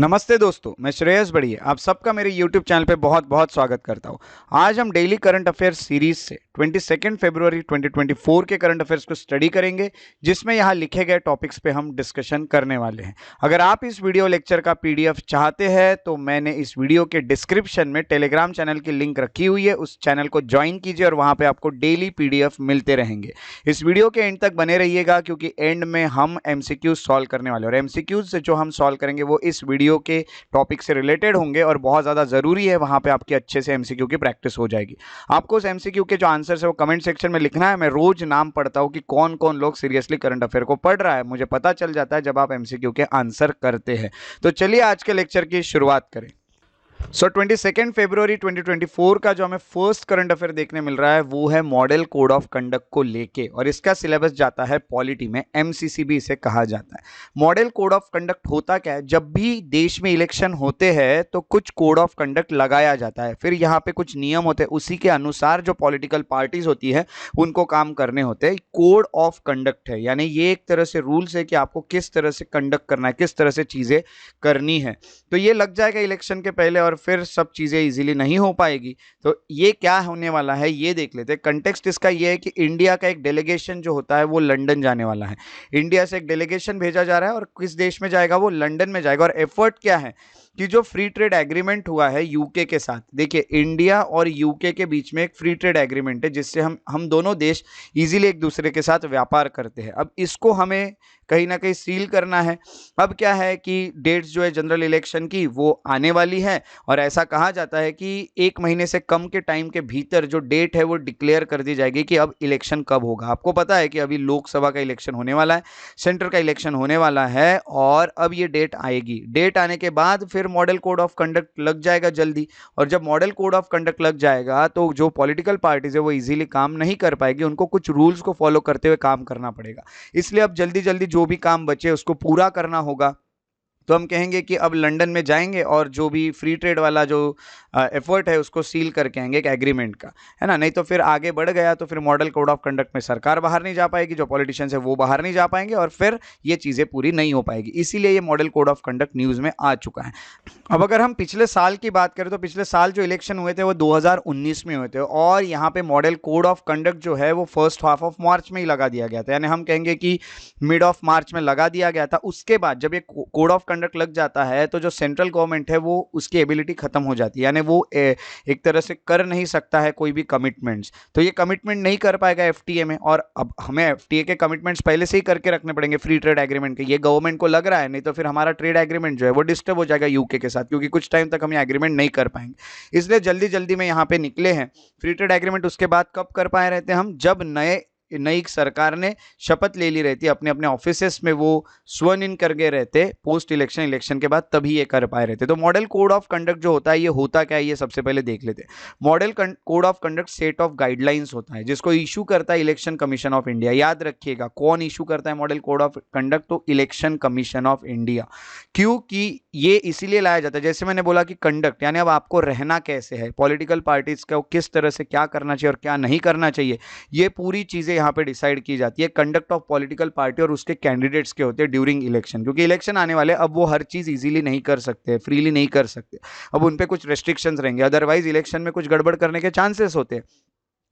नमस्ते दोस्तों, मैं श्रेयस बढ़िया आप सबका मेरे YouTube चैनल पे बहुत बहुत स्वागत करता हूँ। आज हम डेली करंट अफेयर्स सीरीज से 22 फरवरी 2024 के करंट अफेयर्स को स्टडी करेंगे, जिसमें यहाँ लिखे गए टॉपिक्स पे हम डिस्कशन करने वाले हैं। अगर आप इस वीडियो लेक्चर का PDF चाहते हैं तो मैंने इस वीडियो के डिस्क्रिप्शन में टेलीग्राम चैनल की लिंक रखी हुई है, उस चैनल को ज्वाइन कीजिए और वहाँ पर आपको डेली PDF मिलते रहेंगे। इस वीडियो के एंड तक बने रहिएगा क्योंकि एंड में हम MCQ सॉल्व करने वाले और MCQ से जो हम सॉल्व करेंगे वो इस वीडियो के टॉपिक से रिलेटेड होंगे और बहुत ज़्यादा ज़रूरी है। वहां पे आपकी अच्छे से MCQ की प्रैक्टिस हो जाएगी। आपको उस MCQ के जो आंसर है वो कमेंट सेक्शन में लिखना है। मैं रोज नाम पढ़ता हूं कि कौन कौन लोग सीरियसली करंट अफेयर को पढ़ रहा है, मुझे पता चल जाता है जब आप MCQ के आंसर करते हैं। तो चलिए आज के लेक्चर की शुरुआत करें। 22 फरवरी 2024 का जो हमें फर्स्ट करंट अफेयर देखने मिल रहा है वो है मॉडल कोड ऑफ कंडक्ट को लेके, और इसका सिलेबस जाता है पॉलिटी में, MCC भी इसे कहा जाता है। मॉडल कोड ऑफ कंडक्ट होता क्या है? जब भी देश में इलेक्शन होते हैं तो कुछ कोड ऑफ कंडक्ट लगाया जाता है, फिर यहाँ पे कुछ नियम होते हैं, उसी के अनुसार जो पॉलिटिकल पार्टीज होती है उनको काम करने होते हैं। कोड ऑफ कंडक्ट है, यानी ये एक तरह से रूल्स है कि आपको किस तरह से कंडक्ट करना है, किस तरह से चीजें करनी है। तो ये लग जाएगा इलेक्शन के पहले और फिर सब चीजें इजीली नहीं हो पाएगी। तो ये क्या होने वाला है ये देख लेते हैं। कंटेक्स्ट इसका ये है कि इंडिया का एक डेलीगेशन जो होता है वो लंदन जाने वाला है। इंडिया से एक डेलीगेशन भेजा जा रहा है और किस देश में जाएगा? वो लंदन में जाएगा। और एफर्ट क्या है कि जो फ्री ट्रेड एग्रीमेंट हुआ है यूके के साथ, देखिए इंडिया और यूके के बीच में एक फ्री ट्रेड एग्रीमेंट है जिससे हम दोनों देश इजीली एक दूसरे के साथ व्यापार करते हैं। अब इसको हमें कहीं ना कहीं सील करना है। अब क्या है कि डेट्स जो है जनरल इलेक्शन की वो आने वाली है और ऐसा कहा जाता है कि 1 महीने से कम के टाइम के भीतर जो डेट है वो डिक्लेयर कर दी जाएगी कि अब इलेक्शन कब होगा। आपको पता है कि अभी लोकसभा का इलेक्शन होने वाला है, सेंटर का इलेक्शन होने वाला है और अब ये डेट आएगी। डेट आने के बाद फिर मॉडल कोड ऑफ कंडक्ट लग जाएगा जल्दी, और जब मॉडल कोड ऑफ कंडक्ट लग जाएगा तो जो पॉलिटिकल पार्टीज है वो इजीली काम नहीं कर पाएगी, उनको कुछ रूल्स को फॉलो करते हुए काम करना पड़ेगा। इसलिए अब जल्दी जल्दी जो भी काम बचे उसको पूरा करना होगा। तो हम कहेंगे कि अब लंदन में जाएंगे और जो भी फ्री ट्रेड वाला जो एफर्ट है उसको सील करके आएंगे एक एग्रीमेंट का, है ना। नहीं तो फिर आगे बढ़ गया तो फिर मॉडल कोड ऑफ कंडक्ट में सरकार बाहर नहीं जा पाएगी, जो पॉलिटिशियंस है वो बाहर नहीं जा पाएंगे और फिर ये चीज़ें पूरी नहीं हो पाएगी। इसीलिए ये model code of conduct news में आ चुका है। अब अगर हम पिछले साल की बात करें तो पिछले साल जो इलेक्शन हुए थे वो 2019 में हुए थे और यहाँ पे मॉडल कोड ऑफ कंडक्ट जो है वो फर्स्ट हाफ ऑफ मार्च में ही लगा दिया गया था, यानी हम कहेंगे कि मिड ऑफ मार्च में लगा दिया गया था। उसके बाद जब ये कोड ऑफ कंडक्ट लग जाता है तो जो सेंट्रल गवर्नमेंट है वो उसकी एबिलिटी खत्म हो जाती है, यानी वो एक तरह से कर नहीं सकता है कोई भी कमिटमेंट्स। तो ये कमिटमेंट नहीं कर पाएगा FTA में, और अब हमें FTA के कमिटमेंट्स पहले से ही करके रखने पड़ेंगे फ्री ट्रेड एग्रीमेंट के। ये गवर्नमेंट को लग रहा है, नहीं तो फिर हमारा ट्रेड एग्रीमेंट जो है वो डिस्टर्ब हो जाएगा यूके के साथ, क्योंकि कुछ टाइम तक हम ये एग्रीमेंट नहीं कर पाएंगे। इसलिए जल्दी जल्दी में यहाँ पे निकले हैं फ्री ट्रेड एग्रीमेंट। उसके बाद कब कर पाए रहते हैं हम? जब नई सरकार ने शपथ ले ली रहती है, अपने अपने ऑफिसेस में वो स्वन इन कर गए रहते पोस्ट इलेक्शन के बाद, तभी ये कर पाए रहते। तो मॉडल कोड ऑफ कंडक्ट जो होता है ये होता क्या है ये सबसे पहले देख लेते हैं। Model code of conduct set of guidelines होता है जिसको इशू करता है इलेक्शन कमीशन ऑफ इंडिया। याद रखिएगा कौन इशू करता है मॉडल कोड ऑफ कंडक्ट? तो इलेक्शन कमीशन ऑफ इंडिया। क्योंकि ये इसीलिए लाया जाता है, जैसे मैंने बोला कि कंडक्ट यानी अब आपको रहना कैसे है, पॉलिटिकल पार्टीज को किस तरह से क्या करना चाहिए और क्या नहीं करना चाहिए, ये पूरी चीजें यहाँ पे डिसाइड की जाती है। कंडक्ट ऑफ पॉलिटिकल पार्टी और उसके कैंडिडेट्स के होते हैं ड्यूरिंग इलेक्शन, क्योंकि इलेक्शन आने वाले, अब वो हर चीज इजीली नहीं कर सकते, फ्रीली नहीं कर सकते, अब उन पे कुछ रेस्ट्रिक्शंस रहेंगे, अदरवाइज इलेक्शन में कुछ गड़बड़ करने के चांसेस होते हैं।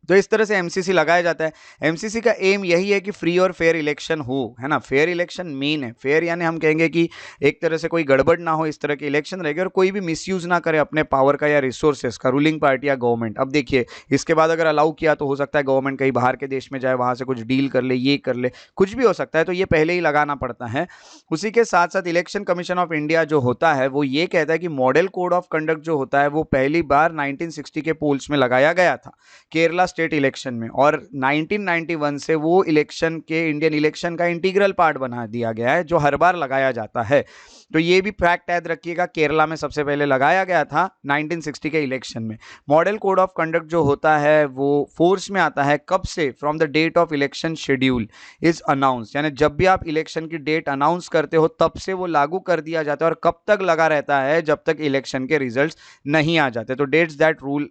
तो इस तरह से MCC लगाया जाता है। MCC का एम यही है कि फ्री और फेयर इलेक्शन हो, है ना। फेयर इलेक्शन मेन है। फेयर यानी हम कहेंगे कि एक तरह से कोई गड़बड़ ना हो, इस तरह के इलेक्शन रहेंगे और कोई भी मिसयूज ना करे अपने पावर का या रिसोर्सेस का, रूलिंग पार्टी या गवर्नमेंट। अब देखिए इसके बाद अगर अलाउ किया तो हो सकता है गवर्नमेंट कहीं बाहर के देश में जाए, वहां से कुछ डील कर ले, ये कर ले, कुछ भी हो सकता है, तो ये पहले ही लगाना पड़ता है। उसी के साथ साथ इलेक्शन कमीशन ऑफ इंडिया जो होता है वो ये कहता है कि मॉडल कोड ऑफ कंडक्ट जो होता है वो पहली बार 1960 के पोल्स में लगाया गया था केरला स्टेट इलेक्शन में, और 1991 से वो इलेक्शन के इंडियन इलेक्शन का इंटीग्रल पार्ट बना दिया गया है जो हर बार लगाया जाता है। तो ये भी फैक्ट याद रखिएगा, केरला में सबसे पहले लगाया गया था 1960 के इलेक्शन में। मॉडल कोड ऑफ कंडक्ट जो होता है वो फोर्स में आता है कब से? From the date of election schedule is announce, यानी जब भी आप इलेक्शन की डेट अनाउंस करते हो तब से वो लागू कर दिया जाता है, और कब तक लगा रहता है? जब तक इलेक्शन के रिजल्ट्स नहीं आ जाते। तो dates that rule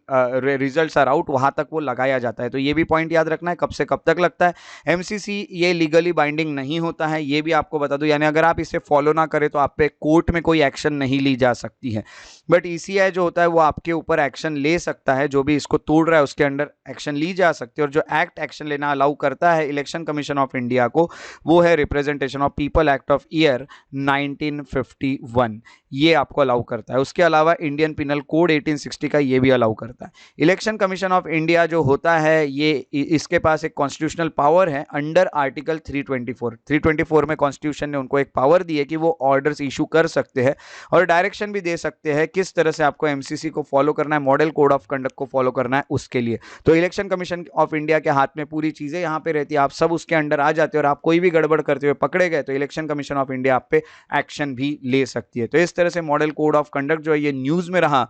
results are out, वहां तक वो लगाया जाता है। तो ये भी पॉइंट याद रखना है कब से कब तक लगता है। MCC ये लीगली बाइंडिंग नहीं होता है, ये भी आपको बता दूं, यानी अगर आप इसे फॉलो ना करें तो आप पे पे कोर्ट में कोई एक्शन नहीं ली जा सकती है। बट ईसीआई जो होता है वो आपके ऊपर एक्शन ले सकता है, जो भी इसको तोड़ रहा है उसके अंडर एक्शन ली जा सकती है। और जो एक्ट एक्शन लेना अलाउ करता है इलेक्शन कमीशन ऑफ इंडिया को, वो है representation of people act of year 1951, ये आपको अलाउ करता है। उसके अलावा इंडियन पिनल कोड 1860 का ये भी अलाउ करता है। इलेक्शन कमीशन ऑफ इंडिया जो होता है ये इसके पास एक कॉन्स्टिट्यूशनल पावर है अंडर आर्टिकल 324 में कॉन्स्टिट्यूशन ने उनको एक पावर दी है कि वो ऑर्डर्स इशू कर सकते हैं और डायरेक्शन भी दे सकते हैं किस तरह से आपको एमसीसी को फॉलो करना है, मॉडल कोड ऑफ कंडक्ट को फॉलो करना है उसके लिए। तो इलेक्शन कमीशन ऑफ इंडिया के हाथ में पूरी चीजें यहां पे रहती है, आप सब उसके अंडर आ जाते हो और आप कोई भी गड़बड़ करते हुए पकड़े गए तो इलेक्शन कमीशन ऑफ इंडिया आप पे एक्शन भी ले सकती है। तो इस तरह से मॉडल कोड ऑफ कंडक्ट जो है ये न्यूज में रहा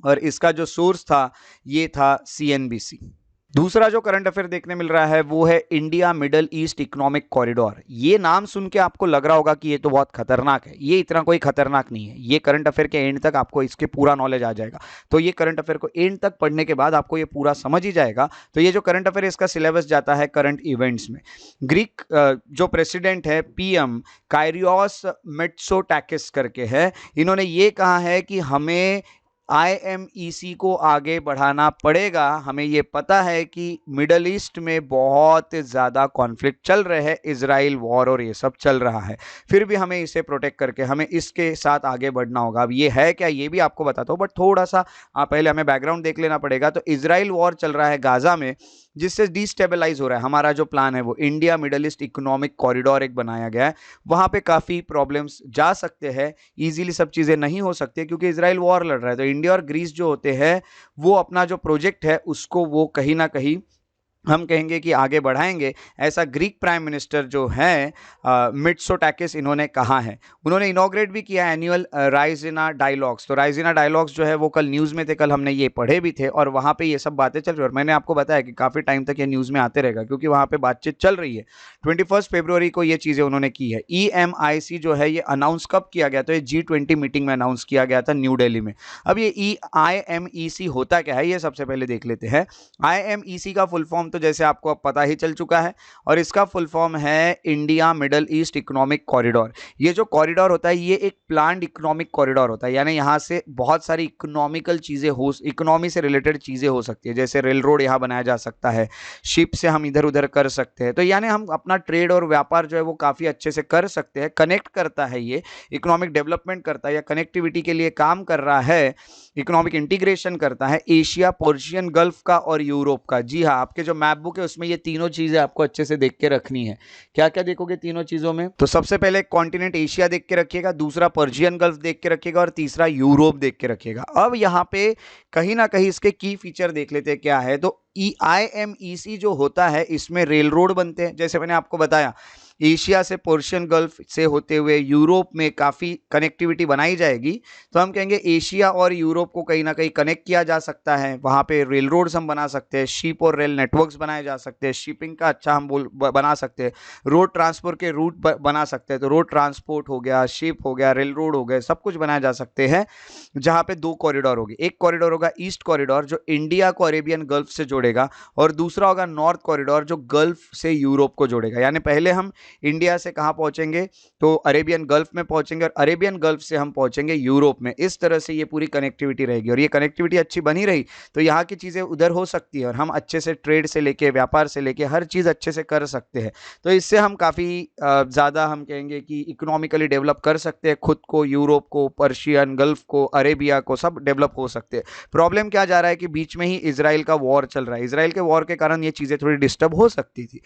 और इसका जो सोर्स था ये था सीएनबीसी। दूसरा जो करंट अफेयर देखने मिल रहा है वो है India middle east economic corridor. ये नाम सुन के आपको लग रहा होगा कि ये तो बहुत खतरनाक है। ये इतना कोई खतरनाक नहीं है, ये करंट अफेयर के एंड तक आपको इसके पूरा नॉलेज आ जाएगा। तो ये करंट अफेयर को एंड तक पढ़ने के बाद आपको ये पूरा समझ ही जाएगा। तो ये जो करंट अफेयर इसका सिलेबस जाता है करंट इवेंट्स में। ग्रीक जो प्रेसिडेंट है पीएम कायरियोस मिट्सोटाकिस करके है, इन्होंने ये कहा है कि हमें आईएमईसी को आगे बढ़ाना पड़ेगा। हमें ये पता है कि मिडल ईस्ट में बहुत ज़्यादा कॉन्फ्लिक्ट चल रहे हैं, इजराइल वॉर और ये सब चल रहा है, फिर भी हमें इसे प्रोटेक्ट करके हमें इसके साथ आगे बढ़ना होगा। अब ये है क्या ये भी आपको बताता हूँ, बट थोड़ा सा पहले हमें बैकग्राउंड देख लेना पड़ेगा। तो इजराइल वॉर चल रहा है गाजा में, जिससे डिस्टेबलाइज हो रहा है। हमारा जो प्लान है वो India middle east economic corridor एक बनाया गया है, वहाँ पे काफ़ी प्रॉब्लम्स जा सकते हैं, इजीली सब चीज़ें नहीं हो सकती क्योंकि इजराइल वॉर लड़ रहा है। तो इंडिया और ग्रीस जो होते हैं वो अपना जो प्रोजेक्ट है उसको वो कहीं ना कहीं हम कहेंगे कि आगे बढ़ाएंगे, ऐसा ग्रीक प्राइम मिनिस्टर जो है मिट्सोटाकिस इन्होंने कहा है। उन्होंने इनॉग्रेट भी किया एनुअल राइजिना डायलॉग्स। तो राइजिना डायलॉग्स जो है वो कल न्यूज़ में थे, कल हमने ये पढ़े भी थे और वहाँ पे ये सब बातें चल रही है। और मैंने आपको बताया कि काफ़ी टाइम तक ये न्यूज़ में आते रहेगा क्योंकि वहाँ पे बातचीत चल रही है। 21 फरवरी को ये चीज़ें उन्होंने की है। EMIC जो है ये अनाउंस कब किया गया? तो ये G20 मीटिंग में अनाउंस किया गया था न्यू दिल्ली में। अब ये IMEC होता क्या है ये सबसे पहले देख लेते हैं। IMEC का फुल फॉर्म तो जैसे आपको अब पता ही चल चुका है और इसका फुल फॉर्म है India middle east economic corridor. ये जो कॉरिडोर होता है ये एक प्लान्ड इकोनॉमिक कॉरिडोर होता है, यानी यहाँ से बहुत सारी इकोनॉमिकल चीज़ें हो, इकोनॉमी से रिलेटेड चीज़ें हो सकती है। जैसे रेल रोड यहाँ बनाया जा सकता है, शिप से हम इधर उधर कर सकते हैं। तो यानी हम अपना ट्रेड और व्यापार जो है वो काफ़ी अच्छे से कर सकते हैं। कनेक्ट करता है, ये इकोनॉमिक डेवलपमेंट करता है या कनेक्टिविटी के लिए काम कर रहा है, इकोनॉमिक इंटीग्रेशन करता है एशिया, पर्शियन गल्फ का और यूरोप का। जी हाँ, आपके जो मैप बुक है उसमें ये तीनों चीजें आपको अच्छे से देख के रखनी है। क्या क्या देखोगे तीनों चीजों में? तो सबसे पहले कॉन्टिनेंट एशिया देख के रखिएगा, दूसरा पर्शियन गल्फ देख के रखिएगा और तीसरा यूरोप देख के रखिएगा। अब यहाँ पे कहीं ना कहीं इसके की फीचर देख लेते हैं क्या है। तो IMEC जो होता है इसमें रेल रोड बनते हैं, जैसे मैंने आपको बताया एशिया से पर्शियन गल्फ से होते हुए यूरोप में काफ़ी कनेक्टिविटी बनाई जाएगी। तो हम कहेंगे एशिया और यूरोप को कहीं ना कहीं कनेक्ट किया जा सकता है। वहाँ पे रेल रोड्स हम बना सकते हैं, शिप और रेल नेटवर्क्स बनाए जा सकते हैं, शिपिंग का अच्छा हम बना सकते हैं, रोड ट्रांसपोर्ट के रूट बना सकते हैं। तो रोड ट्रांसपोर्ट हो गया, शिप हो गया, रेल रोड हो गए, सब कुछ बनाया जा सकते हैं। जहाँ पे दो कॉरिडोर होगी, एक कॉरिडोर होगा ईस्ट कॉरिडोर जो इंडिया को अरेबियन गल्फ से जोड़ेगा और दूसरा होगा नॉर्थ कॉरिडोर जो गल्फ से यूरोप को जोड़ेगा। यानी पहले हम इंडिया से कहां पहुंचेंगे? तो अरेबियन गल्फ में पहुंचेंगे और अरेबियन गल्फ से हम पहुंचेंगे यूरोप में। इस तरह से ये पूरी कनेक्टिविटी रहेगी और ये कनेक्टिविटी अच्छी बनी रही तो यहाँ की चीज़ें उधर हो सकती है और हम अच्छे से ट्रेड से लेके व्यापार से लेके हर चीज़ अच्छे से कर सकते हैं। तो इससे हम काफ़ी ज़्यादा हम कहेंगे कि इकोनॉमिकली डेवलप कर सकते हैं खुद को, यूरोप को, पर्शियन गल्फ को, अरेबिया को, सब डेवलप हो सकते हैं। प्रॉब्लम क्या जा रहा है कि बीच में ही इजराइल का वॉर चल रहा है। इजराइल के वॉर के कारण ये चीज़ें थोड़ी डिस्टर्ब हो सकती थी,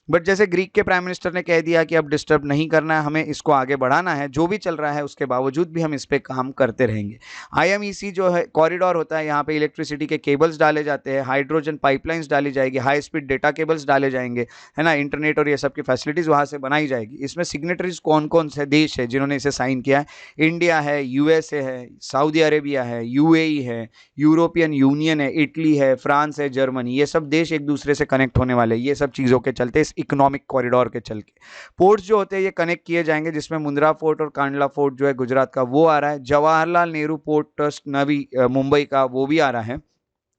बट जैसे ग्रीक के प्राइम मिनिस्टर ने कह दिया कि अब डिस्टर्ब नहीं करना है, हमें इसको आगे बढ़ाना है, जो भी चल रहा है उसके बावजूद भी हम इस पे काम करते रहेंगे। IMEC जो है कॉरिडोर होता है, यहाँ पे इलेक्ट्रिसिटी के केबल्स डाले जाते हैं, हाइड्रोजन पाइपलाइंस डाली जाएगी, हाई स्पीड डेटा केबल्स डाले जाएंगे, है ना, इंटरनेट और ये सब की फैसिलिटीज़ वहाँ से बनाई जाएगी। इसमें सिग्नेटरीज कौन कौन से देश है जिन्होंने इसे साइन किया है? इंडिया है, USA है, सऊदी अरेबिया है, UAE है, यूरोपियन यूनियन है, इटली है, फ्रांस है, जर्मनी। ये सब देश एक दूसरे से कनेक्ट होने वाले ये सब चीज़ों के चलते, इकोनॉमिक कॉरिडोर के चल के। पोर्ट्स जो होते हैं ये कनेक्ट किए जाएंगे, जिसमें मुंद्रा फोर्ट और कांडला फोर्ट जो है गुजरात का वो आ रहा है, जवाहरलाल नेहरू पोर्ट ट्रस्ट नवी मुंबई का वो भी आ रहा है।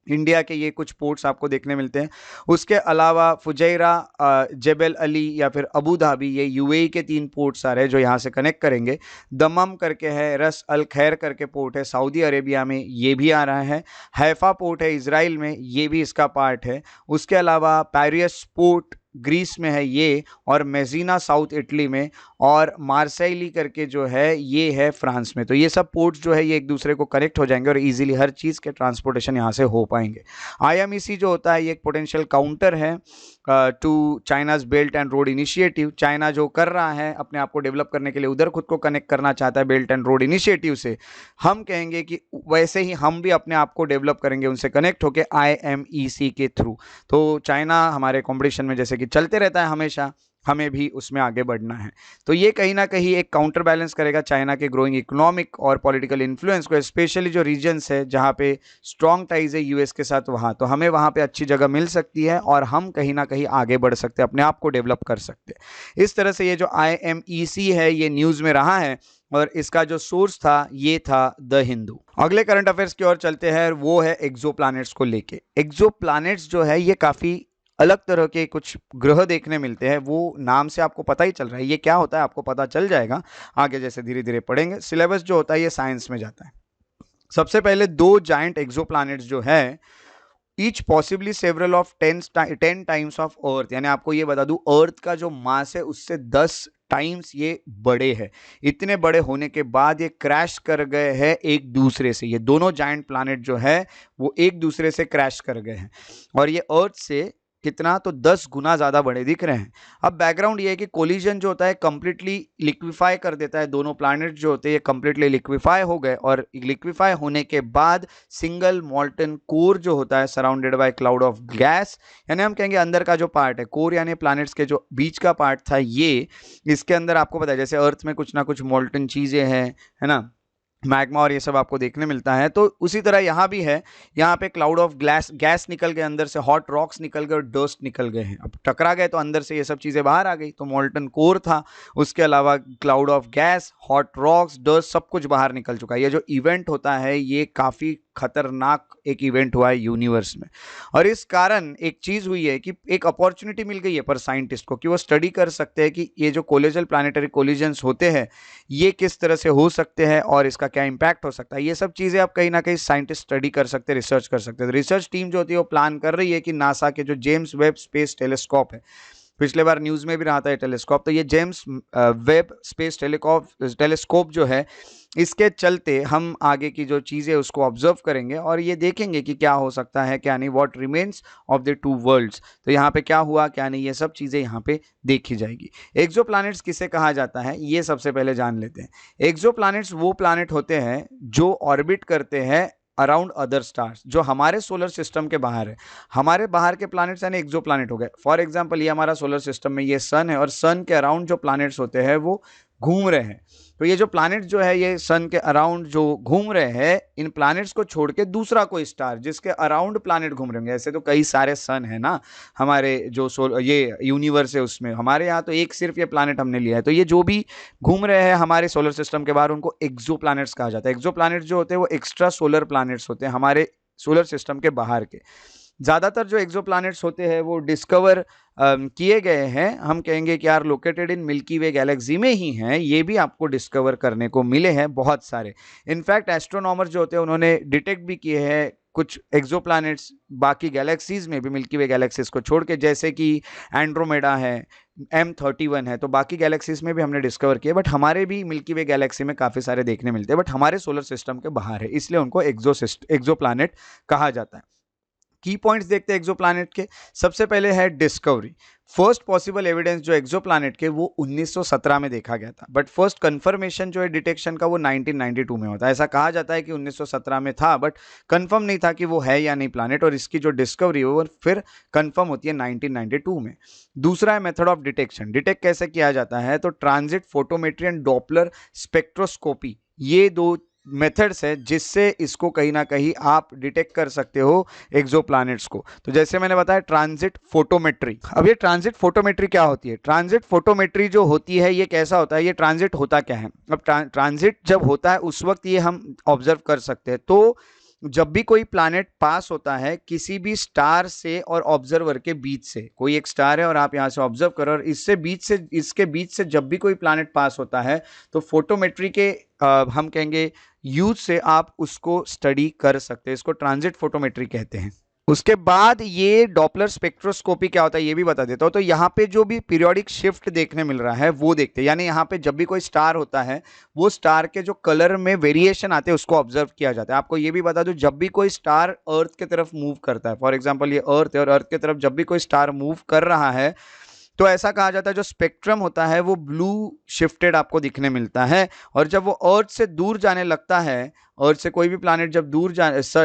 इंडिया के ये कुछ पोर्ट्स आपको देखने मिलते हैं। उसके अलावा फुजैरा, जबल अली या फिर अबू धाबी, ये यूएई के 3 पोर्ट्स आ रहे हैं जो यहाँ से कनेक्ट करेंगे। दमम करके है, रस अल खैर करके पोर्ट है सऊदी अरेबिया में, ये भी आ रहा है। हैफा पोर्ट है इजराइल में, ये भी इसका पार्ट है। उसके अलावा पैरियस पोर्ट ग्रीस में है ये, और मेजीना साउथ इटली में, और मार्सेली करके जो है ये है फ्रांस में। तो ये सब पोर्ट्स जो है ये एक दूसरे को कनेक्ट हो जाएंगे और इजीली हर चीज़ के ट्रांसपोर्टेशन यहाँ से हो पाएंगे। आईएमईसी जो होता है ये एक पोटेंशियल काउंटर है to China's belt and road initiative. China जो कर रहा है अपने आप को डेवलप करने के लिए, उधर खुद को कनेक्ट करना चाहता है बेल्ट एंड रोड इनिशिएटिव से। हम कहेंगे कि वैसे ही हम भी अपने आप को डेवलप करेंगे उनसे कनेक्ट होकर आईएमईसी के थ्रू। तो चाइना हमारे कॉम्पिटिशन में जैसे कि चलते रहता है हमेशा, हमें भी उसमें आगे बढ़ना है। तो ये कहीं ना कहीं एक काउंटर बैलेंस करेगा चाइना के ग्रोइंग इकोनॉमिक और पॉलिटिकल इन्फ्लुएंस को, स्पेशली जो रीजन्स है जहाँ पे स्ट्रॉन्ग टाइज है यूएस के साथ, वहाँ तो हमें वहाँ पे अच्छी जगह मिल सकती है और हम कहीं ना कहीं आगे बढ़ सकते हैं, अपने आप को डेवलप कर सकते हैं। इस तरह से ये जो आईएमईसी है ये न्यूज़ में रहा है और इसका जो सोर्स था ये था द हिंदू। अगले करंट अफेयर्स की ओर चलते हैं, वो है एक्सो प्लैनेट्स को लेके। एक्सो प्लैनेट्स जो है ये काफ़ी अलग तरह के कुछ ग्रह देखने मिलते हैं, वो नाम से आपको पता ही चल रहा है। ये क्या होता है आपको पता चल जाएगा आगे जैसे धीरे धीरे पढ़ेंगे। सिलेबस जो होता है ये साइंस में जाता है। सबसे पहले 2 जायंट एक्सो प्लैनेट्स जो है, each possibly several of 10 times of earth, यानी आपको ये बता दूं अर्थ का जो मास है उससे 10 टाइम्स ये बड़े हैं। इतने बड़े होने के बाद ये क्रैश कर गए हैं एक दूसरे से। ये दोनों जायंट प्लैनेट जो है वो एक दूसरे से क्रैश कर गए हैं और ये अर्थ से कितना, तो 10 गुना ज़्यादा बड़े दिख रहे हैं। अब बैकग्राउंड ये है कि कोलिजन जो होता है कंप्लीटली लिक्विफाई कर देता है, दोनों प्लैनेट जो होते हैं ये कंप्लीटली लिक्विफाई हो गए और लिक्विफाई होने के बाद सिंगल मॉल्टन कोर जो होता है surrounded by cloud of gas, यानी हम कहेंगे अंदर का जो पार्ट है कोर यानी प्लैनेट्स के जो बीच का पार्ट था ये, इसके अंदर आपको पता है जैसे अर्थ में कुछ ना कुछ मॉल्टन चीज़ें हैं, है ना, मैग्मा और ये सब आपको देखने मिलता है। तो उसी तरह यहाँ भी है, यहाँ पे क्लाउड ऑफ गैस निकल गए, अंदर से हॉट रॉक्स निकल गए और डस्ट निकल गए हैं। अब टकरा गए तो अंदर से ये सब चीज़ें बाहर आ गई, तो मॉल्टन कोर था, उसके अलावा cloud of gas, hot rocks, dust सब कुछ बाहर निकल चुका है। ये जो इवेंट होता है ये काफ़ी खतरनाक एक इवेंट हुआ है यूनिवर्स में और इस कारण एक चीज़ हुई है कि एक अपॉर्चुनिटी मिल गई है पर साइंटिस्ट को कि वो स्टडी कर सकते हैं कि ये जो कोलिजल प्लानिटरी कोलिजन्स होते हैं ये किस तरह से हो सकते हैं और इसका क्या इंपैक्ट हो सकता है। ये सब चीज़ें आप कहीं ना कहीं साइंटिस्ट स्टडी कर सकते हैं, रिसर्च कर सकते हैं। रिसर्च टीम जो होती है वो प्लान कर रही है कि नासा के जो जेम्स वेब स्पेस टेलीस्कोप है, पिछले बार न्यूज़ में भी रहा था ये टेलीस्कोप, तो ये जेम्स वेब स्पेस टेलीस्कोप जो है इसके चलते हम आगे की जो चीज़ें उसको ऑब्जर्व करेंगे और ये देखेंगे कि क्या हो सकता है क्या नहीं, what remains of the 2 worlds. तो यहाँ पे क्या हुआ क्या नहीं ये सब चीज़ें यहाँ पे देखी जाएगी। एक्सो प्लैनेट्स किसे कहा जाता है ये सबसे पहले जान लेते हैं। एक्सो प्लैनेट्स वो प्लैनेट होते हैं जो ऑर्बिट करते हैं अराउंड अदर स्टार्स, जो हमारे सोलर सिस्टम के बाहर है। हमारे बाहर के प्लैनेट्स यानी एक्सो प्लैनेट हो गए। फॉर एग्जांपल ये हमारा सोलर सिस्टम में ये सन है और सन के अराउंड जो प्लैनेट्स होते हैं वो घूम रहे हैं। तो ये जो प्लैनेट जो है ये सन के अराउंड जो घूम रहे हैं, इन प्लैनेट्स को छोड़ के दूसरा कोई स्टार जिसके अराउंड प्लैनेट घूम रहे होंगे, ऐसे तो कई सारे सन है ना हमारे जो ये यूनिवर्स है उसमें, हमारे यहाँ तो एक सिर्फ ये प्लैनेट हमने लिया है। तो ये जो भी घूम रहे हैं हमारे सोलर सिस्टम के बाहर उनको एक्सो प्लैनेट्स कहा जाता है। एक्सो प्लैनेट्स जो होते हैं वो एक्स्ट्रा सोलर प्लैनेट्स होते हैं हमारे सोलर सिस्टम के बाहर के। ज़्यादातर जो एक्सो प्लैनेट्स होते हैं वो डिस्कवर किए गए हैं, हम कहेंगे कि यार located in milky way Galaxy में ही हैं, ये भी आपको डिस्कवर करने को मिले हैं बहुत सारे। इनफैक्ट एस्ट्रोनॉमर जो होते हैं उन्होंने डिटेक्ट भी किए हैं कुछ एक्सो प्लैनेट्स बाकी गैलेक्सीज में भी, मिल्की वे गैलेक्सीज को छोड़ के, जैसे कि एंड्रोमेडा है, M31 है, तो बाकी गैलेक्सीज में भी हमने डिस्कवर किए। बट हमारे भी मिल्की वे गैलेक्सी में काफ़ी सारे देखने मिलते हैं, बट हमारे सोलर सिस्टम के बाहर है, इसलिए उनको एक्सो प्लैनेट कहा जाता है। की पॉइंट्स देखते हैं एक्सो प्लैनेट के। सबसे पहले है डिस्कवरी। फर्स्ट पॉसिबल एविडेंस जो एक्सो प्लैनेट के वो 1917 में देखा गया था, बट फर्स्ट कंफर्मेशन जो है डिटेक्शन का वो 1992 में होता है। ऐसा कहा जाता है कि 1917 में था बट कंफर्म नहीं था कि वो है या नहीं प्लैनेट, और इसकी जो डिस्कवरी है वो फिर कंफर्म होती है 1992 में। दूसरा है मेथड ऑफ डिटेक्शन। डिटेक्ट कैसे किया जाता है, तो transit photometry and Doppler spectroscopy, ये 2 मेथड्स है जिससे इसको कहीं ना कहीं आप डिटेक्ट कर सकते हो एक्सो प्लैनेट्स को। तो जैसे मैंने बताया ट्रांजिट फोटोमेट्री। अब ये ट्रांजिट फोटोमेट्री क्या होती है? ट्रांजिट फोटोमेट्री जो होती है ये कैसा होता है, ये ट्रांजिट होता क्या है? अब ट्रांजिट जब होता है उस वक्त ये हम ऑब्जर्व कर सकते हैं। तो जब भी कोई प्लैनेट पास होता है किसी भी स्टार से और ऑब्जर्वर के बीच से, कोई एक स्टार है और आप यहाँ से ऑब्जर्व करो और इसके बीच से जब भी कोई प्लैनेट पास होता है तो फोटोमेट्री के हम कहेंगे यूज से आप उसको स्टडी कर सकते हैं। इसको ट्रांजिट फोटोमेट्री कहते हैं। उसके बाद ये डॉपलर स्पेक्ट्रोस्कोपी क्या होता है ये भी बता देता हूं। तो यहाँ पे जो भी पीरियोडिक शिफ्ट देखने मिल रहा है वो देखते हैं, यानी यहाँ पे जब भी कोई स्टार होता है वो स्टार के जो कलर में वेरिएशन आते हैं उसको ऑब्जर्व किया जाता है। आपको ये भी बता दूं, जब भी कोई स्टार अर्थ की तरफ मूव करता है, फॉर एग्जाम्पल ये अर्थ है और अर्थ की तरफ जब भी कोई स्टार मूव कर रहा है तो ऐसा कहा जाता है जो स्पेक्ट्रम होता है वो ब्लू शिफ्टेड आपको दिखने मिलता है। और जब वो अर्थ से दूर जाने लगता है, अर्थ से कोई भी प्लैनेट जब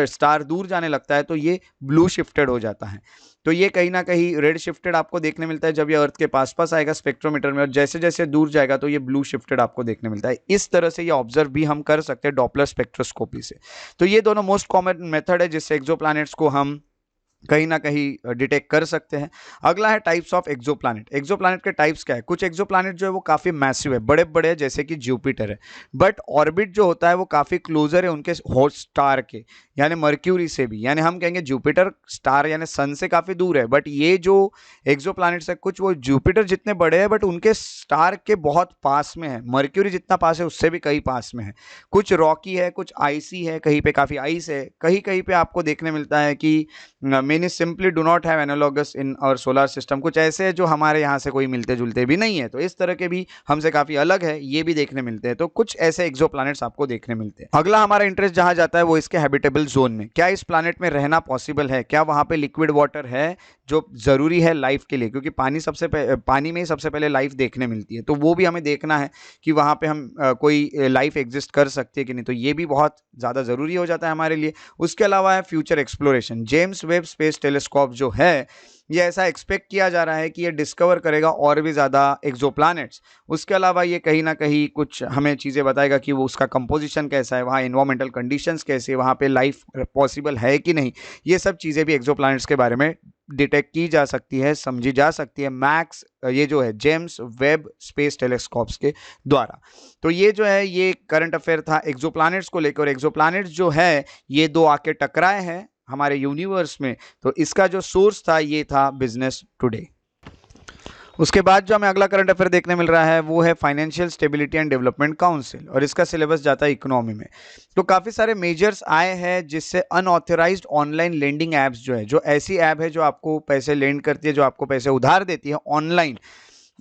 स्टार दूर जाने लगता है तो ये ब्लू शिफ्टेड हो जाता है। तो ये कहीं ना कहीं रेड शिफ्टेड आपको देखने मिलता है जब ये अर्थ के पास आएगा स्पेक्ट्रोमीटर में, और जैसे जैसे दूर जाएगा तो ये ब्लू शिफ्टेड आपको देखने मिलता है। इस तरह से ये ऑब्जर्व भी हम कर सकते हैं डॉपलर स्पेक्ट्रोस्कोपी से। तो ये दोनों मोस्ट कॉमन मेथड है जिससे एक्सोप्लैनेट्स को हम कहीं ना कहीं डिटेक्ट कर सकते हैं। अगला है टाइप्स ऑफ एक्सोप्लैनेट। एक्सोप्लैनेट के टाइप्स क्या है? कुछ एक्सोप्लैनेट जो है वो काफ़ी मैसिव है, बड़े बड़े है, जैसे कि जुपिटर है, बट ऑर्बिट जो होता है वो काफ़ी क्लोजर है उनके हॉट स्टार के, यानी मर्क्यूरी से भी, यानी हम कहेंगे जुपिटर स्टार यानी सन से काफ़ी दूर है, बट ये जो एक्सोप्लैनेट्स है कुछ वो जुपिटर जितने बड़े हैं बट उनके स्टार के बहुत पास में है, मर्क्यूरी जितना पास है उससे भी कहीं पास में है। कुछ रॉकी है, कुछ आइसी है, कहीं पे काफ़ी आइस है, कहीं कहीं पे आपको देखने मिलता है कि many simply do not have analogous in our solar system. कुछ ऐसे हैं जो हमारे यहाँ से कोई मिलते जुलते भी नहीं है, तो इस तरह के भी हमसे काफ़ी अलग है, ये भी देखने मिलते हैं। तो कुछ ऐसे एक्सोप्लैनेट्स आपको देखने मिलते हैं। अगला हमारा इंटरेस्ट जहाँ जाता है वो इसके हैबिटेबल जोन में। क्या इस प्लैनेट में रहना पॉसिबल है? क्या वहाँ पे लिक्विड वाटर है जो ज़रूरी है लाइफ के लिए? क्योंकि पानी में ही सबसे पहले लाइफ देखने मिलती है, तो वो भी हमें देखना है कि वहाँ पे हम कोई लाइफ एग्जिस्ट कर सकती है कि नहीं, तो ये भी बहुत ज़्यादा ज़रूरी हो जाता है हमारे लिए। उसके अलावा है future exploration. James Webb space telescope जो है ये ऐसा एक्सपेक्ट किया जा रहा है कि ये डिस्कवर करेगा और भी ज़्यादा एक्सोप्लैनेट्स। उसके अलावा ये कहीं ना कहीं कुछ हमें चीज़ें बताएगा कि वो उसका कंपोजिशन कैसा है, वहाँ इन्वायरमेंटल कंडीशंस कैसे है, वहाँ पे लाइफ पॉसिबल है कि नहीं, ये सब चीज़ें भी एक्सोप्लैनेट्स के बारे में डिटेक्ट की जा सकती है, समझी जा सकती है मैक्स ये जो है जेम्स वेब स्पेस टेलीस्कोप्स के द्वारा। तो ये जो है ये करंट अफेयर था एक्सोप्लैनेट्स को लेकर। एक्सोप्लैनेट्स जो है ये दो आके टकराए हैं हमारे यूनिवर्स में, तो इसका जो सोर्स था ये था बिजनेस टुडे। उसके बाद जो हमें अगला करंट अफेयर देखने मिल रहा है वो है financial stability and development council, और इसका सिलेबस जाता है इकोनॉमी में। तो काफ़ी सारे मेजर्स आए हैं जिससे अनऑथराइज्ड ऑनलाइन लेंडिंग ऐप्स जो है, जो ऐसी ऐप है जो आपको पैसे लेंड करती है, जो आपको पैसे उधार देती है ऑनलाइन,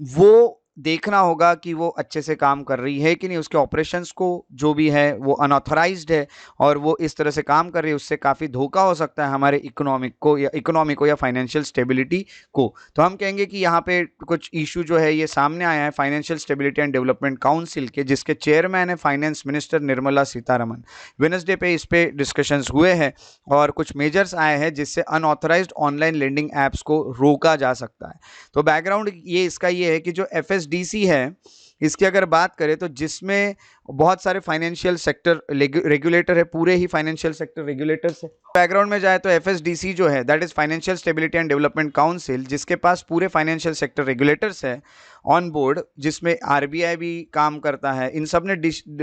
वो देखना होगा कि वो अच्छे से काम कर रही है कि नहीं, उसके ऑपरेशंस को जो भी है वो अनऑथराइज्ड है और वो इस तरह से काम कर रही है, उससे काफ़ी धोखा हो सकता है हमारे इकोनॉमी को या फाइनेंशियल स्टेबिलिटी को। तो हम कहेंगे कि यहाँ पे कुछ इशू जो है ये सामने आया है financial stability and development council के, जिसके चेयरमैन है finance minister Nirmala Sitharaman. Wednesday पे इस पे डिस्कशंस हुए हैं और कुछ मेजर्स आए हैं जिससे अनऑथराइज्ड ऑनलाइन लेंडिंग ऐप्स को रोका जा सकता है। तो बैकग्राउंड ये इसका ये है कि जो FSDC है इसकी अगर बात करें तो जिसमें बहुत सारे फाइनेंशियल सेक्टर रेगुलेटर है, पूरे ही फाइनेंशियल सेक्टर रेगुलेटर्स है। बैकग्राउंड में जाए तो FSDC जो है that is financial stability and development council, जिसके पास पूरे फाइनेंशियल सेक्टर रेगुलेटर्स है ऑन बोर्ड, जिसमें RBI भी काम करता है। इन सब ने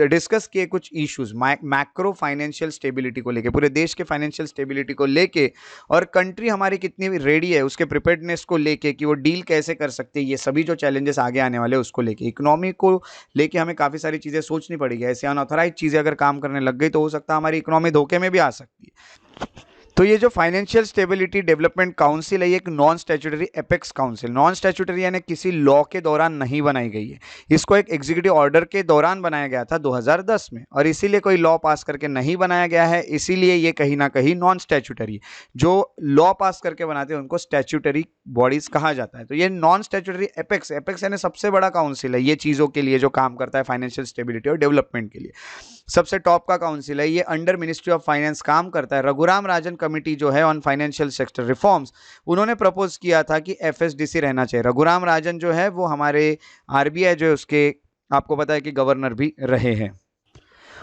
डिस्कस किए कुछ इश्यूज मैक्रो फाइनेंशियल स्टेबिलिटी को लेके, पूरे देश के फाइनेंशियल स्टेबिलिटी को लेके, और कंट्री हमारी कितनी रेडी है उसके प्रिपेयर्डनेस को लेके कि वो डील कैसे कर सकते हैं, ये सभी जो चैलेंजेस आगे आने वाले हैं उसको लेके। इकोनॉमी को लेके हमें काफ़ी सारी चीज़ें सोचनी पड़ेगी। ऐसे अनऑथराइज चीज़ें अगर काम करने लग गई तो हो सकता है हमारी इकोनॉमी धोखे में भी आ सकती है। तो ये जो फाइनेंशियल स्टेबिलिटी डेवलपमेंट काउंसिल है ये एक non statutory apex council, non statutory यानी किसी लॉ के दौरान नहीं बनाई गई है। इसको एक एग्जीक्यूटिव ऑर्डर के दौरान बनाया गया था 2010 में, और इसीलिए कोई लॉ पास करके नहीं बनाया गया है, इसीलिए ये कहीं ना कहीं नॉन स्टैट्यूटरी। जो लॉ पास करके बनाते हैं उनको स्टैट्यूटरी बॉडीज कहा जाता है। तो ये नॉन स्टैट्यूटरी एपेक्स यानी सबसे बड़ा काउंसिल है ये चीज़ों के लिए जो काम करता है फाइनेंशियल स्टेबिलिटी और डेवलपमेंट के लिए, सबसे टॉप का काउंसिल है। ये अंडर मिनिस्ट्री ऑफ फाइनेंस काम करता है। रघुराम राजन कमेटी जो है ऑन फाइनेंशियल सेक्टर रिफॉर्म्स, उन्होंने प्रपोज किया था कि FSDC रहना चाहिए। रघुराम राजन जो है वो हमारे RBI जो है उसके आपको पता है कि गवर्नर भी रहे हैं।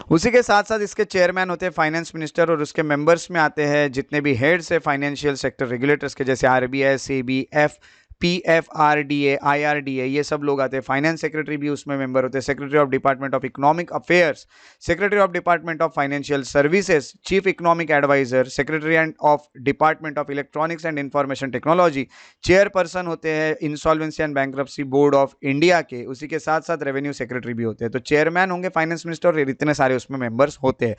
उसी के साथ साथ इसके चेयरमैन होते हैं फाइनेंस मिनिस्टर, और उसके मेंबर्स में आते हैं जितने भी हेड्स है फाइनेंशियल सेक्टर रेगुलेटर्स के, जैसे RBI, SEBI, PFRDA, IRDA, ये सब लोग आते हैं। फाइनेंस सेक्रेटरी भी उसमें मेंबर होते हैं, secretary of department of economic affairs, secretary of department of financial services, chief economic adviser, secretary of department of electronics and information technology, chairperson होते हैं insolvency and bankruptcy board of India के, उसी के साथ साथ revenue secretary भी होते हैं। तो चेयरमैन होंगे फाइनेंस मिनिस्टर और इतने सारे उसमें मेंबर्स होते हैं।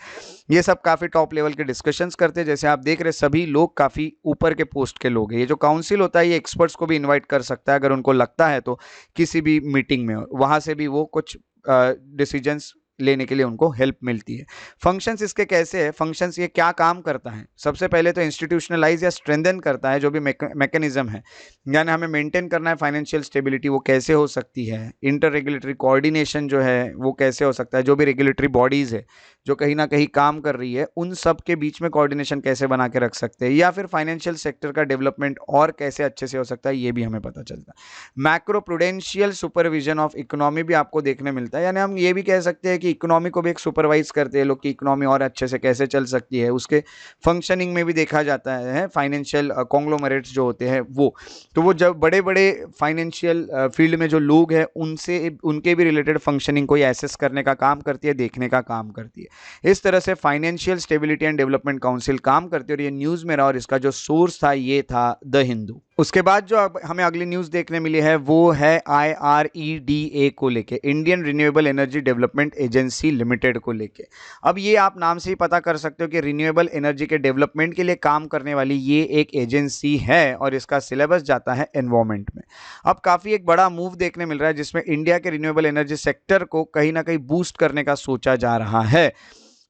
ये सब काफी टॉप लेवल के डिस्कशंस करते हैं। जैसे आप देख रहे सभी लोग काफी ऊपर के पोस्ट के लोग हैं। ये जो काउंसिल होता है ये एक्सपर्ट्स को भी इन्वाइट कर सकता है अगर उनको लगता है तो, किसी भी मीटिंग में वहां से भी वो कुछ डिसीजंस लेने के लिए उनको हेल्प मिलती है। फंक्शंस इसके कैसे है, फंक्शंस ये क्या काम करता है, सबसे पहले तो इंस्टीट्यूशनलाइज या स्ट्रेंथन करता है जो भी मैकेनिज्म है, यानी हमें मेंटेन करना है फाइनेंशियल स्टेबिलिटी, वो कैसे हो सकती है। इंटर रेगुलेटरी कोऑर्डिनेशन जो है वो कैसे हो सकता है, जो भी रेगुलेटरी बॉडीज है जो कहीं ना कहीं काम कर रही है उन सब के बीच में कोऑर्डिनेशन कैसे बना के रख सकते हैं, या फिर फाइनेंशियल सेक्टर का डेवलपमेंट और कैसे अच्छे से हो सकता है ये भी हमें पता चलता है। Macro prudential supervision of economy भी आपको देखने मिलता है, यानी हम ये भी कह सकते हैं कि इकोनॉमी को भी एक सुपरवाइज करते हैं लोग कि इकोनॉमी और अच्छे से कैसे चल सकती है, उसके फंक्शनिंग में भी देखा जाता है। फाइनेंशियल कॉन्ग्लोमरेट्स जो होते हैं वो जब बड़े बड़े फाइनेंशियल फील्ड में जो लोग हैं उनसे उनके भी रिलेटेड फंक्शनिंग को एसेस करने का काम करती है, देखने का काम करती है। इस तरह से financial stability and development council काम करती है और ये न्यूज में रहा और इसका जो सोर्स था ये था द हिंदू। उसके बाद जो हमें अगली न्यूज देखने मिली है वो है IREDA को लेके, Indian renewable energy development agency limited को लेके। अब ये आप नाम से ही पता कर सकते हो कि रिन्यूएबल एनर्जी के डेवलपमेंट के लिए काम करने वाली ये एक एजेंसी है और इसका सिलेबस जाता है एनवायरमेंट में। अब काफी एक बड़ा मूव देखने मिल रहा है जिसमें इंडिया के रिन्यूएबल एनर्जी सेक्टर को कहीं ना कहीं बूस्ट करने का सोचा जा रहा है।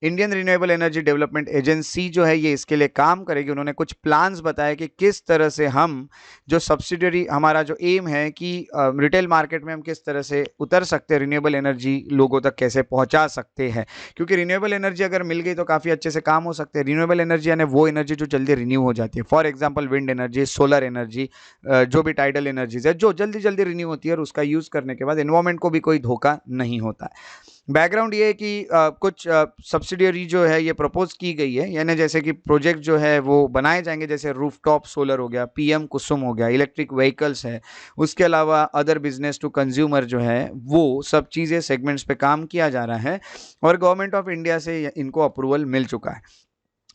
Indian renewable energy development agency जो है ये इसके लिए काम करेगी। उन्होंने कुछ प्लान्स बताया कि किस तरह से हम जो सब्सिडरी, हमारा जो एम है कि रिटेल मार्केट में हम किस तरह से उतर सकते हैं, रिन्यूएबल एनर्जी लोगों तक कैसे पहुंचा सकते हैं, क्योंकि रिन्यूएबल एनर्जी अगर मिल गई तो काफ़ी अच्छे से काम हो सकते हैं। रिन्यूएबल एनर्जी यानी वो एनर्जी जो जल्दी रिन्यू हो जाती है, for example wind energy, solar energy, जो भी टाइडल एनर्जीज है जो जल्दी जल्दी रिन्यू होती है और उसका यूज़ करने के बाद एनवायरमेंट को भी कोई धोखा नहीं होता है। बैकग्राउंड ये है कि कुछ सब्सिडियरी जो है ये प्रपोज की गई है, यानी जैसे कि प्रोजेक्ट जो है वो बनाए जाएंगे, जैसे रूफटॉप सोलर हो गया, PM कुसुम हो गया, इलेक्ट्रिक व्हीकल्स है, उसके अलावा अदर बिजनेस टू कंज्यूमर जो है वो सब चीज़ें सेगमेंट्स पे काम किया जा रहा है और गवर्नमेंट ऑफ इंडिया से इनको अप्रूवल मिल चुका है।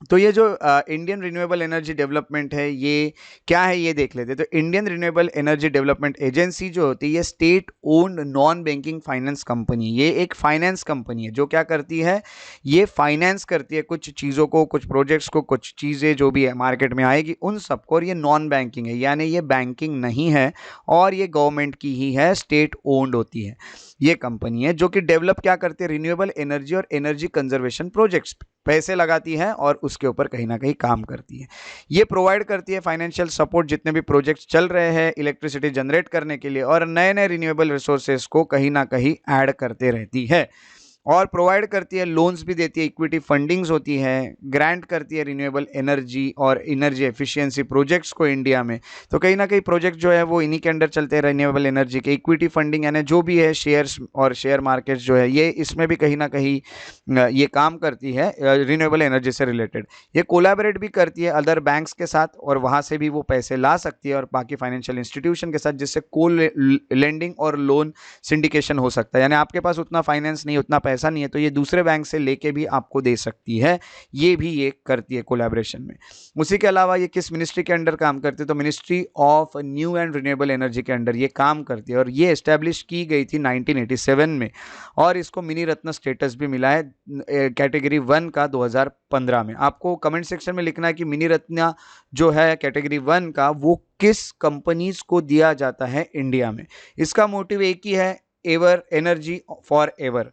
तो ये जो इंडियन रिन्यूएबल एनर्जी डेवलपमेंट है ये क्या है ये देख लेते हैं। तो Indian renewable energy development agency जो होती है ये state owned non banking finance company, ये एक फाइनेंस कंपनी है जो क्या करती है, ये फाइनेंस करती है कुछ चीज़ों को, कुछ प्रोजेक्ट्स को, कुछ चीज़ें जो भी है मार्केट में आएगी उन सबको, और ये नॉन बैंकिंग है यानी ये बैंकिंग नहीं है और ये गवर्नमेंट की ही है, स्टेट ओन्ड होती है ये कंपनी है जो कि डेवलप क्या करती है, रिन्यूएबल एनर्जी और एनर्जी कंजर्वेशन प्रोजेक्ट्स, पैसे लगाती है और उसके ऊपर कहीं ना कहीं काम करती है। ये प्रोवाइड करती है फाइनेंशियल सपोर्ट जितने भी प्रोजेक्ट्स चल रहे हैं इलेक्ट्रिसिटी जनरेट करने के लिए, और नए नए रिन्यूएबल रिसोर्सेज को कहीं ना कहीं ऐड करते रहती है और प्रोवाइड करती है, लोन्स भी देती है, इक्विटी फंडिंग्स होती है, ग्रांट करती है रिन्यूएबल एनर्जी और एनर्जी एफिशिएंसी प्रोजेक्ट्स को इंडिया में। तो कहीं ना कहीं प्रोजेक्ट जो है वो इन्हीं के अंडर चलते हैं, रिन्यूएबल एनर्जी के। इक्विटी फंडिंग यानी जो भी है शेयर्स और शेयर मार्केट्स जो है ये इसमें भी कहीं ना कहीं ये काम करती है रिन्यूएबल एनर्जी से रिलेटेड। ये कोलैबोरेट भी करती है अदर बैंक्स के साथ और वहाँ से भी वो पैसे ला सकती है और बाकी फाइनेंशियल इंस्टीट्यूशन के साथ, जिससे को लेंडिंग और लोन सिंडिकेशन हो सकता है, यानी आपके पास उतना फाइनेंस नहीं, उतना पैसा नहीं है तो ये दूसरे बैंक से लेके भी आपको दे सकती है, ये भी ये करती है कोलैबोरेशन में। उसी के अलावा ये किस मिनिस्ट्री के अंडर काम करती है, तो ministry of new and renewable energy के अंडर ये काम करती है और ये एस्टेब्लिश की गई थी 1987 में और इसको मिनी रत्न स्टेटस भी मिला है कैटेगरी 1 का 2015 में। आपको कमेंट सेक्शन में लिखना है कि मिनी रत्न जो है कैटेगरी 1 का वो किस कंपनीज को दिया जाता है इंडिया में। इसका मोटिव एक ही है, एवर एनर्जी फॉर एवर।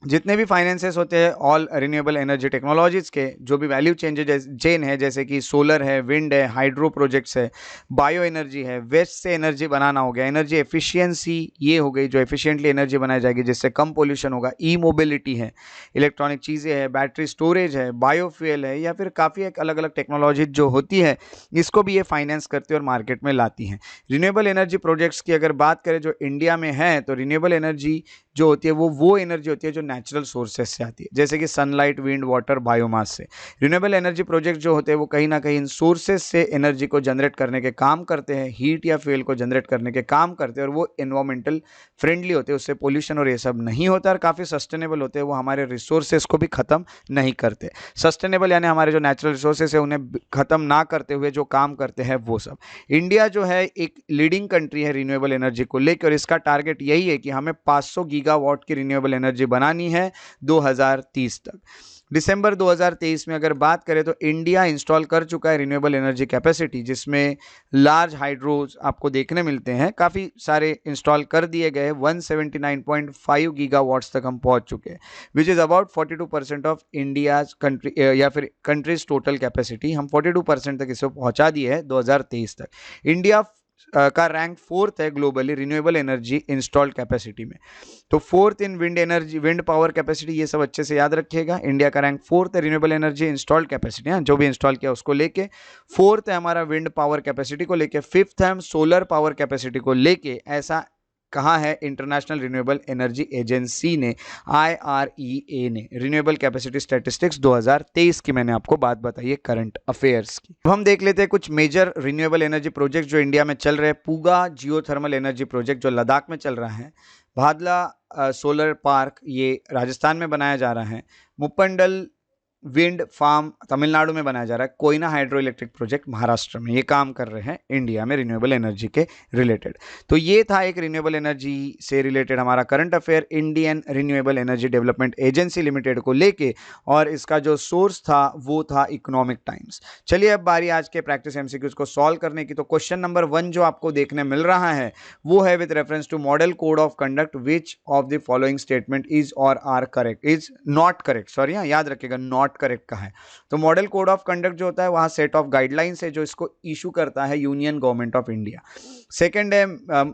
जितने भी फाइनेंसेस होते हैं ऑल रिन्यूएबल एनर्जी टेक्नोलॉजीज के, जो भी वैल्यू चेन है जैसे कि सोलर है, विंड है, हाइड्रो प्रोजेक्ट्स है, बायो एनर्जी है, वेस्ट से एनर्जी बनाना हो गया, एनर्जी एफिशिएंसी ये हो गई जो एफिशिएंटली एनर्जी बनाई जाएगी जिससे कम पोल्यूशन होगा, ई मोबिलिटी है, इलेक्ट्रॉनिक चीज़ें है, बैटरी स्टोरेज है, बायोफ्यूल है, या फिर काफ़ी एक अलग अलग टेक्नोलॉजी जो होती है इसको भी ये फाइनेंस करती है और मार्केट में लाती हैं। रिन्यूएबल एनर्जी प्रोजेक्ट्स की अगर बात करें जो इंडिया में है तो रिन्यूएबल एनर्जी जो होती है वो एनर्जी होती है जो नेचुरल सोर्सेस से आती है, जैसे कि सनलाइट, विंड, वाटर, बायोमास से। रिन्यूएबल एनर्जी प्रोजेक्ट जो होते हैं वो कहीं ना कहीं इन सोर्सेस से एनर्जी को जनरेट करने के काम करते हैं, हीट या फ्यूल को जनरेट करने के काम करते हैं, और वो एनवायरमेंटल फ्रेंडली होते हैं, उससे पोल्यूशन और ये सब नहीं होता, और काफ़ी सस्टेनेबल होते हैं, वो हमारे रिसोर्सेज को भी ख़त्म नहीं करते। सस्टेनेबल यानी हमारे जो नेचुरल रिसोर्सेज है उन्हें ख़त्म ना करते हुए जो काम करते हैं वो सब। इंडिया जो है एक लीडिंग कंट्री है रिन्यूएबल एनर्जी को लेकर, और इसका टारगेट यही है कि हमें 500 गीगावाट की रिन्यूएबल एनर्जी बनानी है 2030 तक। दिसंबर 2023 में अगर बात करें तो इंडिया इंस्टॉल कर चुका है रिन्यूएबल एनर्जी कैपेसिटी, जिसमें लार्ज हाइड्रोज आपको देखने मिलते हैं, काफ़ी सारे इंस्टॉल कर दिए गए, 179.5 गीगावाट्स तक हम पहुंच चुके हैं, which is about 42% of India's country या फिर कंट्रीज टोटल कैपेसिटी। हम 42% तक इसे पहुंचा दिए है 2023 तक। इंडिया का रैंक 4th है globally renewable energy installed capacity में। तो 4th इन wind energy, wind power capacity, ये सब अच्छे से याद रखिएगा। इंडिया का रैंक 4th है रिन्यूएबल एनर्जी इंस्टॉल्ड कैपेसिटी, जो भी इंस्टॉल किया उसको लेके। 4th है हमारा विंड पावर कैपेसिटी को लेके। 5th है हम सोलर पावर कैपेसिटी को लेके। ऐसा कहा है इंटरनेशनल रिन्यूएबल एनर्जी एजेंसी ने, IREA ने, रिन्यूएबल कैपेसिटी स्टैटिस्टिक्स 2023 की मैंने आपको बात बताई है करंट अफेयर्स की। अब हम देख लेते हैं कुछ मेजर रिन्यूएबल एनर्जी प्रोजेक्ट जो इंडिया में चल रहे हैं। पूगा जियोथर्मल एनर्जी प्रोजेक्ट जो लद्दाख में चल रहा है। भादला सोलर पार्क ये राजस्थान में बनाया जा रहा है। मुप्पंडल विंड फार्म तमिलनाडु में बनाया जा रहा है। Koyna hydro electric project Maharashtra में, ये काम कर रहे हैं इंडिया में रिन्यूएबल एनर्जी के रिलेटेड। तो ये था एक रिन्यूएबल एनर्जी से रिलेटेड हमारा current affair Indian renewable energy development agency limited को लेके, और इसका जो सोर्स था वो था इकोनॉमिक टाइम्स। चलिए अब बारी आज के प्रैक्टिस एमसीक्यूज को सॉल्व करने की। तो क्वेश्चन नंबर 1 जो आपको देखने मिल रहा है वो है with reference to model code of conduct which of the following statement is or are correct, is not correct, sorry याद रखिएगा नॉट करेक्ट का है। तो मॉडल कोड ऑफ कंडक्ट जो होता है वहां सेट ऑफ गाइडलाइंस है जो इसको इशू करता है union government of India. Second है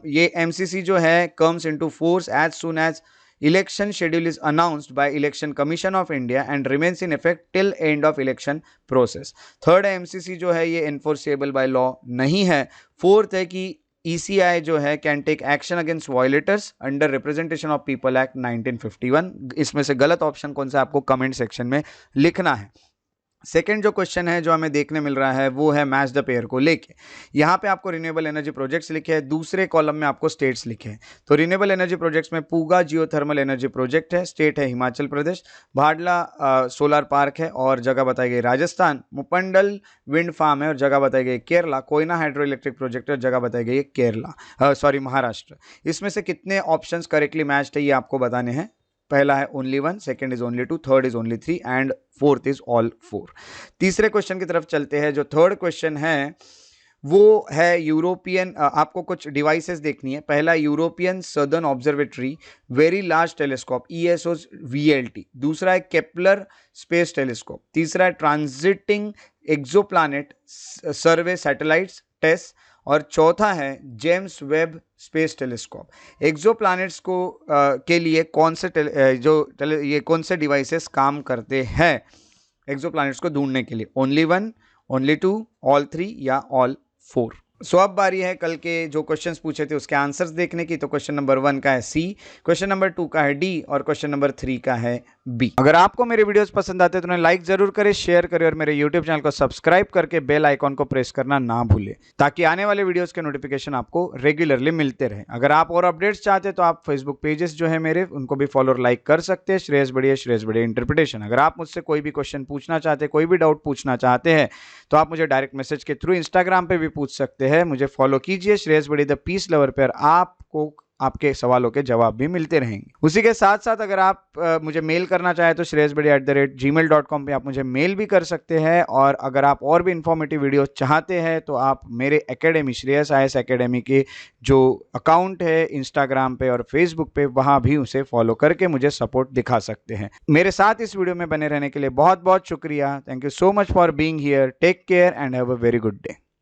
ये एमसीसी जो है comes into force as soon as election schedule is announced by election commission of India and remains in effect till end of election process. Third है MCC जो है ये enforceable by law नहीं है। फोर्थ है कि ECI जो है can take action against violators under representation of people act 1951। इसमें से गलत ऑप्शन कौन सा आपको कमेंट सेक्शन में लिखना है। सेकेंड जो क्वेश्चन है जो हमें देखने मिल रहा है वो है मैच द पेयर को लेके। यहाँ पे आपको रिन्यूएबल एनर्जी प्रोजेक्ट्स लिखे हैं, दूसरे कॉलम में आपको स्टेट्स लिखे हैं। तो रिन्यूएबल एनर्जी प्रोजेक्ट्स में पूगा जियोथर्मल एनर्जी प्रोजेक्ट है, स्टेट है हिमाचल प्रदेश। भाडला सोलर पार्क है और जगह बताई गई राजस्थान। मुपंडल विंड फार्म है और जगह बताई गई Kerala. Koyna hydro electric project है और जगह बताई गई केरला, महाराष्ट्र। इसमें से कितने ऑप्शंस करेक्टली मैच्ड है ये आपको बताने हैं। पहला है only 1, second is only 2, third is only 3 and fourth is all 4। तीसरे क्वेश्चन की तरफ चलते हैं। जो थर्ड क्वेश्चन है वो है यूरोपियन, आपको कुछ डिवाइसेस देखनी है। पहला European southern observatory very large telescope ESO VLT। दूसरा है केपलर स्पेस टेलीस्कोप। तीसरा है ट्रांजिटिंग एक्सोप्लैनेट सर्वे सैटेलाइट्स टेस्ट। और चौथा है James Webb space telescope. Exoplanets को के लिए कौन से ये कौन से डिवाइसेस काम करते हैं एक्सोप्लैनेट्स को ढूंढने के लिए? ओनली 1, ओनली 2, ऑल 3 या ऑल 4। सो अब बारी है कल के जो क्वेश्चंस पूछे थे उसके आंसर्स देखने की। तो क्वेश्चन नंबर 1 का है C, क्वेश्चन नंबर 2 का है D और क्वेश्चन नंबर 3 का है B। अगर आपको मेरे वीडियोस पसंद आते हैं तो उन्हें लाइक जरूर करें, शेयर करें और मेरे YouTube चैनल को सब्सक्राइब करके बेल आइकॉन को प्रेस करना ना भूलें ताकि आने वाले वीडियोस के नोटिफिकेशन आपको रेगुलरली मिलते रहे। अगर आप और अपडेट्स चाहते हैं तो आप फेसबुक पेजेस जो है मेरे उनको भी फॉलो और लाइक कर सकते हैं। श्रेयस बढ़िया इंटरप्रिटेशन। अगर आप मुझसे कोई भी क्वेश्चन पूछना चाहते हैं, कोई भी डाउट पूछना चाहते हैं तो आप मुझे डायरेक्ट मैसेज के थ्रू इंस्टाग्राम पे भी पूछ सकते हैं। मुझे फॉलो कीजिए श्रेयस बढ़िया द पीस लवर पर, आपको आपके सवालों के जवाब भी मिलते रहेंगे। उसी के साथ साथ अगर आप मुझे मेल करना चाहें तो shreyasbadi@gmail.com पे आप मुझे मेल भी कर सकते हैं। और अगर आप और भी इंफॉर्मेटिव वीडियो चाहते हैं तो आप मेरे एकेडमी श्रेयस IAS एकेडमी के जो अकाउंट है इंस्टाग्राम पे और फेसबुक पे वहां भी उसे फॉलो करके मुझे सपोर्ट दिखा सकते हैं। मेरे साथ इस वीडियो में बने रहने के लिए बहुत बहुत शुक्रिया। Thank you so much for being here. Take care and have a very good day.